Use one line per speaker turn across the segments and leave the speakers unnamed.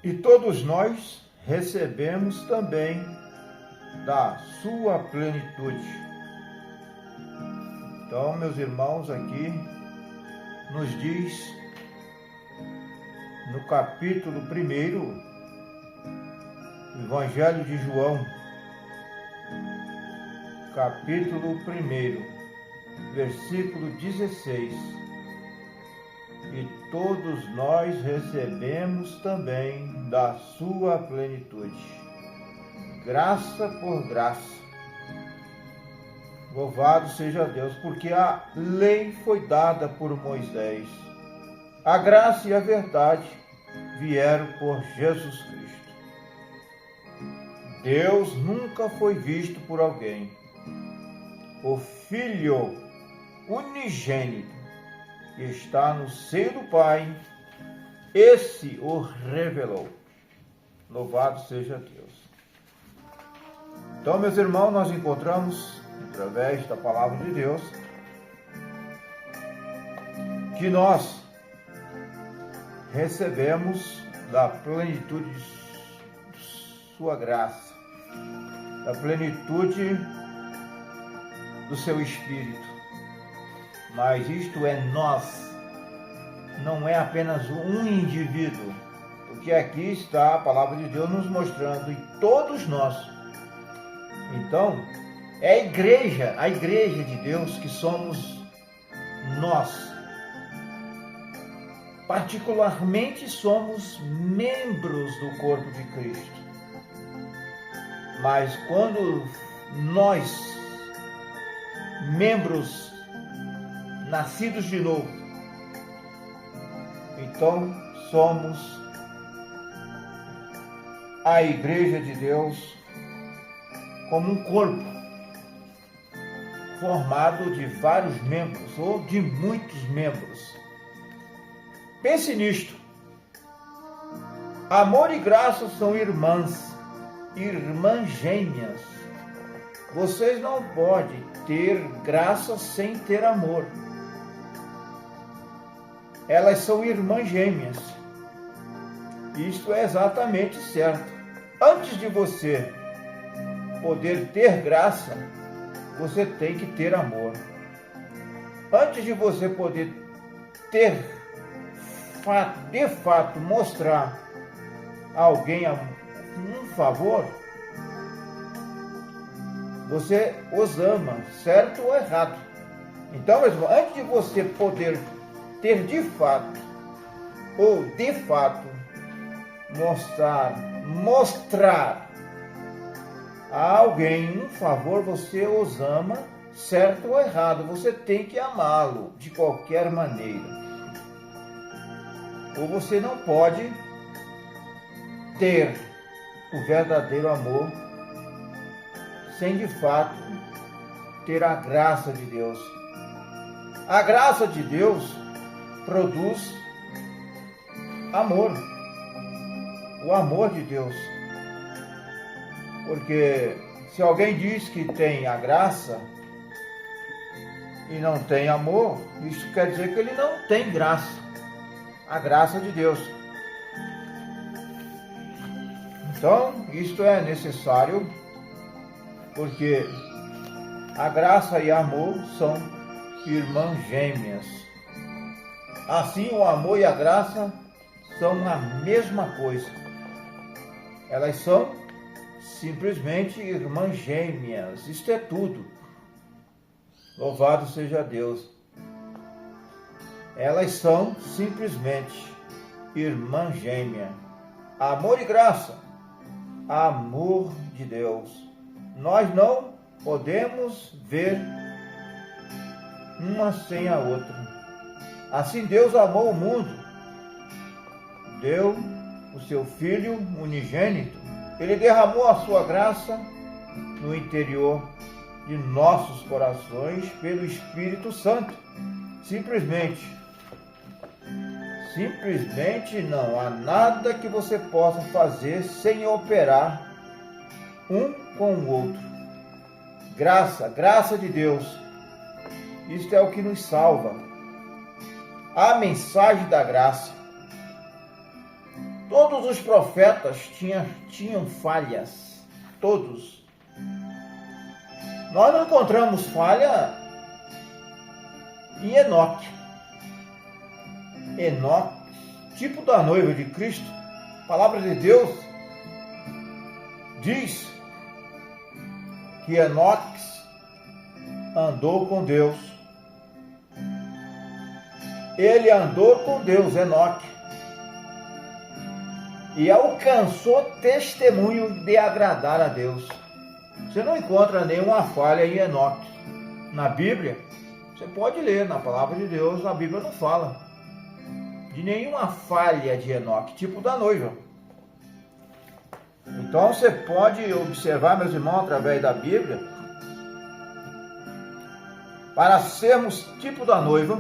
E todos nós recebemos também da sua plenitude. Então, meus irmãos, aqui nos diz no capítulo 1, Evangelho de João, capítulo 1, versículo 16. E todos nós recebemos também da sua plenitude, graça por graça. Louvado seja Deus, porque a lei foi dada por Moisés. A graça e a verdade vieram por Jesus Cristo. Deus nunca foi visto por alguém. O Filho unigênito que está no seio do Pai, esse o revelou. Louvado seja Deus. Então, meus irmãos, nós encontramos, através da palavra de Deus, que nós recebemos da plenitude de sua graça, da plenitude do seu Espírito. Mas isto é nós, não é apenas um indivíduo, porque aqui está a palavra de Deus nos mostrando, e todos nós. Então, é a igreja de Deus que somos nós. Particularmente somos membros do corpo de Cristo. Mas quando nós, membros nascidos de novo, então somos a igreja de Deus como um corpo formado de vários membros ou de muitos membros. Pense nisto. Amor e graça são irmãs gêmeas. Vocês não podem ter graça sem ter amor. Elas são irmãs gêmeas. Isto é exatamente certo. Antes de você poder ter graça, você tem que ter amor. Antes de você poder ter, de fato, mostrar a alguém um favor, você os ama, certo ou errado. Então, mesmo, antes de você poder ter de fato, ou de fato, mostrar a alguém um favor, você os ama, certo ou errado. Você tem que amá-lo de qualquer maneira. Ou você não pode ter o verdadeiro amor sem de fato ter a graça de Deus. A graça de Deus produz amor. O amor de Deus. Porque se alguém diz que tem a graça e não tem amor, isso quer dizer que ele não tem graça. A graça de Deus. Então, isto é necessário, porque a graça e o amor são irmãs gêmeas. Assim, o amor e a graça são a mesma coisa. Elas são simplesmente irmãs gêmeas. Isto é tudo. Louvado seja Deus. Elas são simplesmente irmã gêmea. Amor e graça. Amor de Deus. Nós não podemos ver uma sem a outra. Assim Deus amou o mundo. Deu o seu Filho unigênito. Ele derramou a sua graça no interior de nossos corações pelo Espírito Santo. Simplesmente não há nada que você possa fazer sem operar um com o outro. Graça de Deus. Isto é o que nos salva. A mensagem da graça. Todos os profetas tinham falhas, todos. Nós não encontramos falha em Enoque. Enoque, tipo da noiva de Cristo, a palavra de Deus diz que Enoque andou com Deus. Ele andou com Deus, Enoque, e alcançou testemunho de agradar a Deus. Você não encontra nenhuma falha em Enoque. Na Bíblia, você pode ler, na palavra de Deus, a Bíblia não fala de nenhuma falha de Enoque, tipo da noiva. Então você pode observar, meus irmãos, através da Bíblia, para sermos tipo da noiva,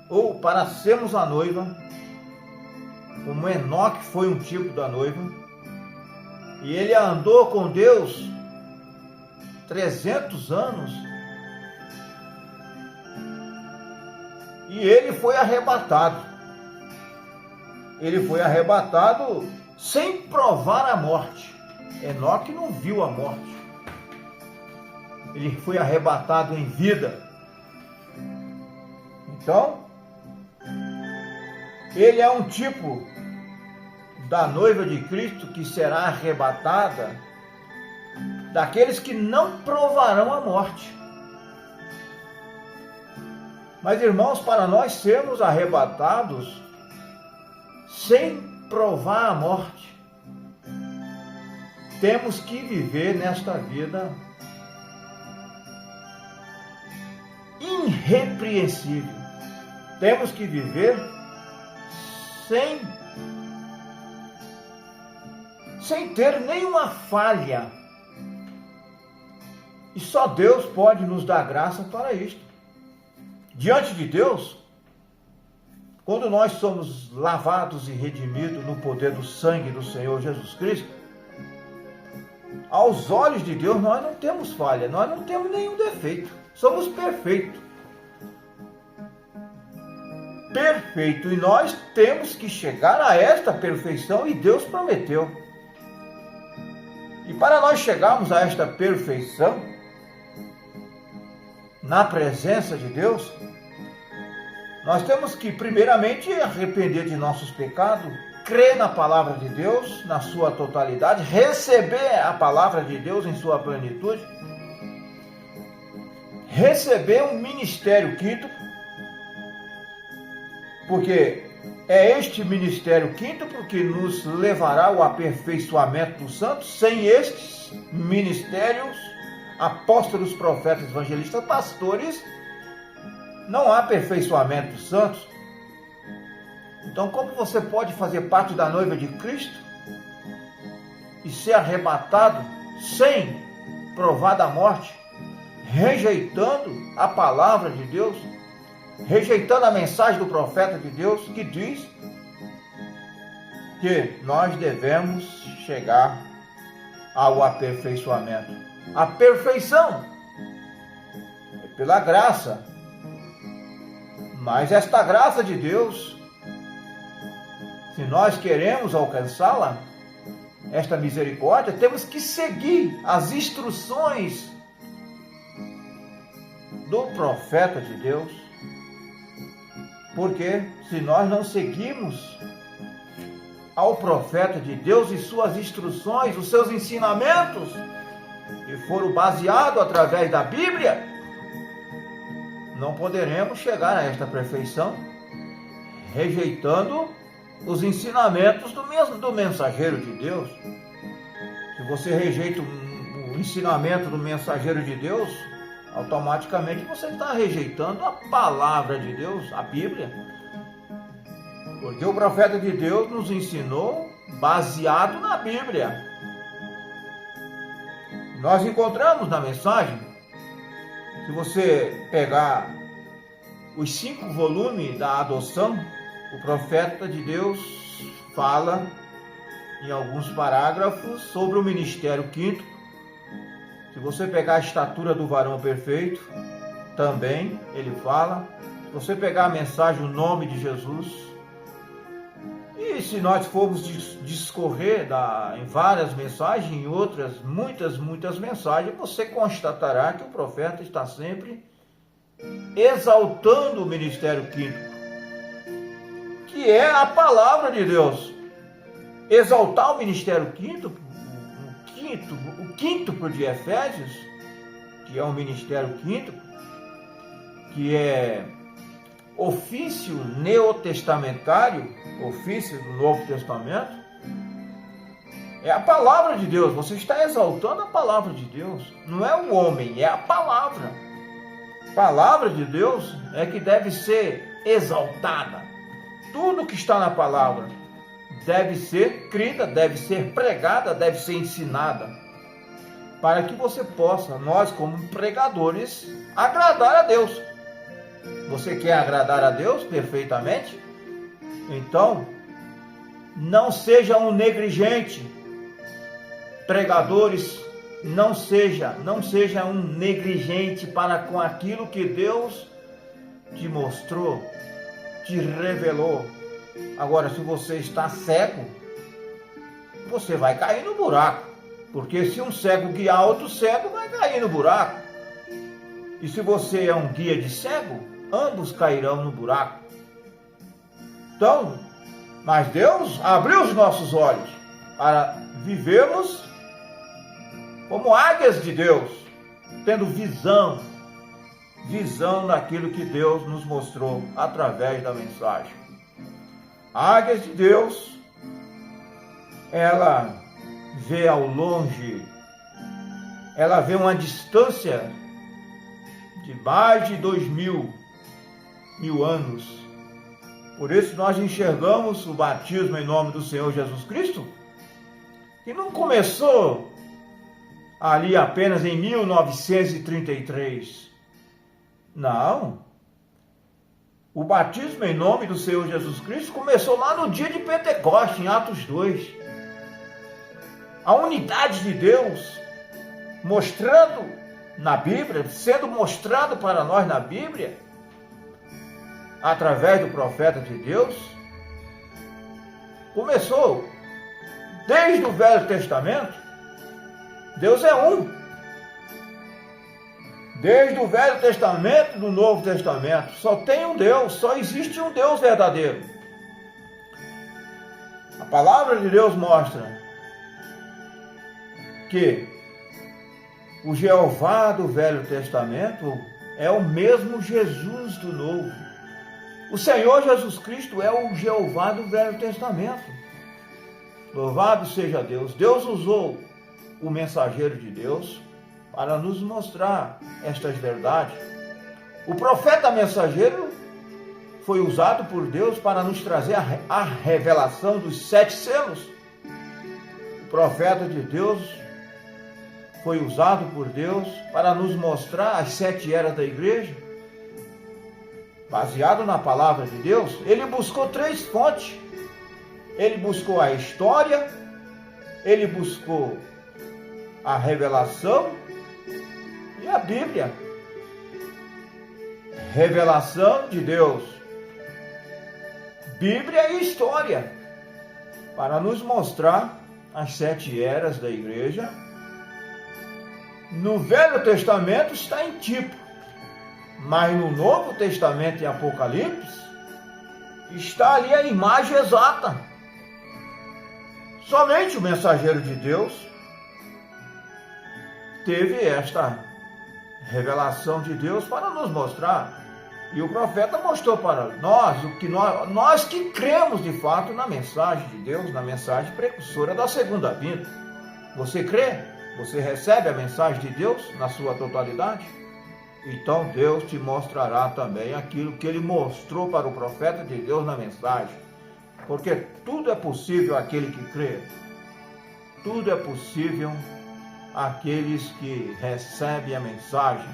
ou para sermos a noiva, como Enoque foi um tipo da noiva, e ele andou com Deus 300 anos, e ele foi arrebatado. Ele foi arrebatado sem provar a morte. Enoque não viu a morte. Ele foi arrebatado em vida. Então, ele é um tipo da noiva de Cristo que será arrebatada, daqueles que não provarão a morte. Mas, irmãos, para nós sermos arrebatados sem provar a morte, temos que viver nesta vida irrepreensível. Temos que viver sem ter nenhuma falha. E só Deus pode nos dar graça para isto. Diante de Deus, quando nós somos lavados e redimidos no poder do sangue do Senhor Jesus Cristo, aos olhos de Deus nós não temos falha, nós não temos nenhum defeito, somos perfeitos. Perfeito, e nós temos que chegar a esta perfeição, e Deus prometeu. E para nós chegarmos a esta perfeição, na presença de Deus, nós temos que primeiramente arrepender de nossos pecados, crer na palavra de Deus na sua totalidade, receber a palavra de Deus em sua plenitude, receber um ministério quinto, porque é este ministério quinto que nos levará ao aperfeiçoamento dos santos. Sem estes ministérios, apóstolos, profetas, evangelistas, pastores, não há aperfeiçoamento dos santos. Então, como você pode fazer parte da noiva de Cristo e ser arrebatado sem provar da morte, rejeitando a palavra de Deus, rejeitando a mensagem do profeta de Deus, que diz que nós devemos chegar ao aperfeiçoamento? A perfeição é pela graça, mas esta graça de Deus, se nós queremos alcançá-la, esta misericórdia, temos que seguir as instruções do profeta de Deus, porque se nós não seguirmos ao profeta de Deus e suas instruções, os seus ensinamentos, que foram baseados através da Bíblia, não poderemos chegar a esta perfeição, rejeitando os ensinamentos do mensageiro de Deus. Se você rejeita o ensinamento do mensageiro de Deus, automaticamente você está rejeitando a palavra de Deus, a Bíblia. Porque o profeta de Deus nos ensinou baseado na Bíblia. Nós encontramos na mensagem, se você pegar os 5 volumes da adoção, o profeta de Deus fala em alguns parágrafos sobre o ministério quinto. Se você pegar a estatura do varão perfeito, também ele fala. Se você pegar a mensagem, o nome de Jesus, e E se nós formos discorrer em várias mensagens, em outras, muitas mensagens, você constatará que o profeta está sempre exaltando o ministério quíntuple, que é a palavra de Deus. Exaltar o ministério quíntuple, o quíntuplo de Efésios, que é um ministério quíntuplo, que é ofício neotestamentário, ofício do Novo Testamento, é a palavra de Deus. Você está exaltando a palavra de Deus. Não é o homem, é a palavra. A palavra de Deus é que deve ser exaltada. Tudo que está na palavra deve ser crida, deve ser pregada, deve ser ensinada, para que você possa, nós como pregadores, agradar a Deus. Você quer agradar a Deus perfeitamente? Então, não seja um negligente. Pregadores, não seja um negligente para com aquilo que Deus te mostrou, te revelou. Agora, se você está cego, você vai cair no buraco. Porque se um cego guiar outro cego, vai cair no buraco. E se você é um guia de cego, ambos cairão no buraco. Então, mas Deus abriu os nossos olhos para vivermos como águias de Deus, tendo visão daquilo que Deus nos mostrou através da mensagem. Águias de Deus, ela vê ao longe, ela vê uma distância de mais de 2000 anos. Por isso nós enxergamos o batismo em nome do Senhor Jesus Cristo, que não começou ali apenas em 1933. Não. O batismo em nome do Senhor Jesus Cristo começou lá no dia de Pentecostes, em Atos 2. A unidade de Deus, mostrando na Bíblia, sendo mostrado para nós na Bíblia, através do profeta de Deus, começou desde o Velho Testamento. Deus é um. Desde o Velho Testamento, do Novo Testamento, só tem um Deus, só existe um Deus verdadeiro. A palavra de Deus mostra que o Jeová do Velho Testamento é o mesmo Jesus do Novo. O Senhor Jesus Cristo é o Jeová do Velho Testamento. Louvado seja Deus. Deus usou o mensageiro de Deus para nos mostrar estas verdades. O profeta mensageiro foi usado por Deus para nos trazer a revelação dos 7 selos. O profeta de Deus foi usado por Deus para nos mostrar as 7 eras da igreja. Baseado na palavra de Deus, ele buscou 3 fontes. Ele buscou a história, ele buscou a revelação e a Bíblia. Revelação de Deus, Bíblia e história, para nos mostrar as 7 eras da igreja. No Velho Testamento está em tipo, mas no Novo Testamento, em Apocalipse, está ali a imagem exata. Somente o mensageiro de Deus teve esta revelação de Deus para nos mostrar. E o profeta mostrou para nós, nós que cremos de fato na mensagem de Deus, na mensagem precursora da segunda vinda. Você crê? Você recebe a mensagem de Deus na sua totalidade? Então Deus te mostrará também aquilo que ele mostrou para o profeta de Deus na mensagem. Porque tudo é possível àquele que crê. Tudo é possível àqueles que recebem a mensagem,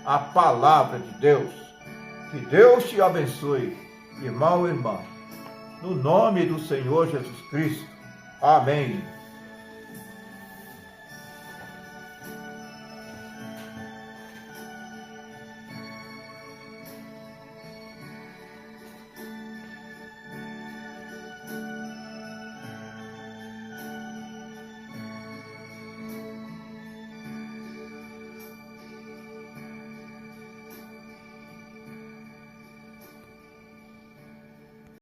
a palavra de Deus. Que Deus te abençoe, irmão e irmã. No nome do Senhor Jesus Cristo. Amém.